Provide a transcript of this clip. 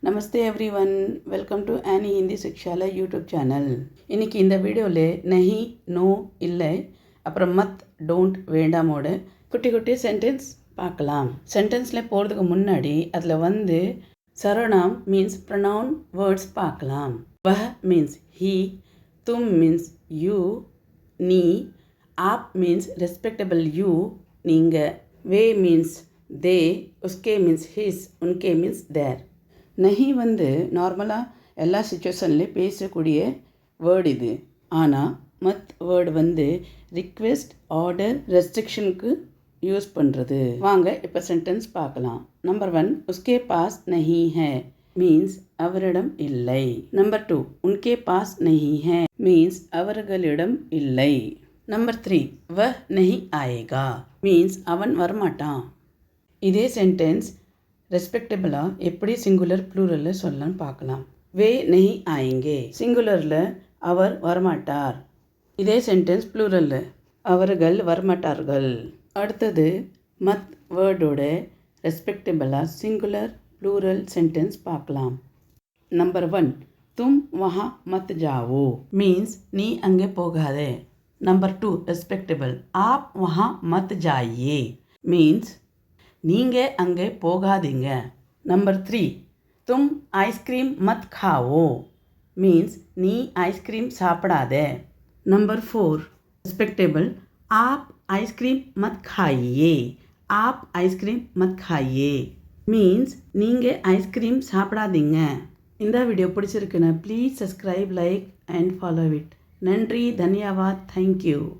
Namaste everyone, welcome to Aani Hindi Shikshala YouTube channel. இன்றைக்கி இந்த வீடியோவில் நஹி, நோ, இல்லை, அப்புறம் மத், டோன்ட், வேண்டாமோட குட்டி குட்டி சென்டென்ஸ் பார்க்கலாம். சென்டென்ஸில் போகிறதுக்கு முன்னாடி அதில் சரவணாம் மீன்ஸ் ப்ரொனவுன் வேர்ட்ஸ் பார்க்கலாம். வஹ் மீன்ஸ் ஹீ, தும் மீன்ஸ் யூ, நீ, ஆப் மீன்ஸ் ரெஸ்பெக்டபிள் யூ, நீங்கள், வே மீன்ஸ் தே, உஸ்கே மீன்ஸ் ஹிஸ், உன்கே மீன்ஸ் தேர். நஹி நார்மலாக எல்லா சுச்சுவேஷன்லேயும் பேசக்கூடிய வேர்டு இது. ஆனால் மத் வேர்டு ரிக்வெஸ்ட், ஆர்டர், ரெஸ்ட்ரிக்ஷனுக்கு யூஸ் பண்ணுறது. வாங்க இப்போ சென்டென்ஸ் பார்க்கலாம். நம்பர் 1, உஸ்கே பாஸ் நஹி ஹே மீன்ஸ் அவரிடம் இல்லை. நம்பர் 2, உன்கே பாஸ் நஹி ஹே மீன்ஸ் அவர்களிடம் இல்லை. நம்பர் 3, வஹ் நஹி ஆயேகா மீன்ஸ் அவன் வரமாட்டான். இதே சென்டென்ஸ் ரெஸ்பெக்டபிளாக எப்படி சிங்குலர் ப்ளூரலில் சொல்லலான்னு பார்க்கலாம். வே நஹி ஆயேங்கே சிங்குலரில் அவர் வரமாட்டார். இதே சென்டென்ஸ் ப்ளூரலில் அவர்கள் வரமாட்டார்கள். அடுத்தது மத் வேர்டோட ரெஸ்பெக்டபிளாக சிங்குலர் ப்ளூரல் சென்டென்ஸ் பார்க்கலாம். நம்பர் 1, தும் வஹா மத் ஜாவோ மீன்ஸ் நீ அங்கே போகாதே. நம்பர் 2, ரெஸ்பெக்டபிள், ஆப் வஹா மத் ஜாயே மீன்ஸ் நீங்கள் அங்கே போகாதீங்க. நம்பர் 3, தும் ஐஸ்கிரீம் மத் காவோ மீன்ஸ் நீ ஐஸ்கிரீம் சாப்பிடாதே. நம்பர் 4, ரெஸ்பெக்டபிள், ஆப் ஐஸ்கிரீம் மத் காயே, ஆப் ஐஸ்கிரீம் மத் காயே மீன்ஸ் நீங்கள் ஐஸ்கிரீம் சாப்பிடாதீங்க. இந்த வீடியோ பிடிச்சிருக்குன்னா please subscribe, like and follow it. நன்றி, தன்யவாத், தேங்க்யூ.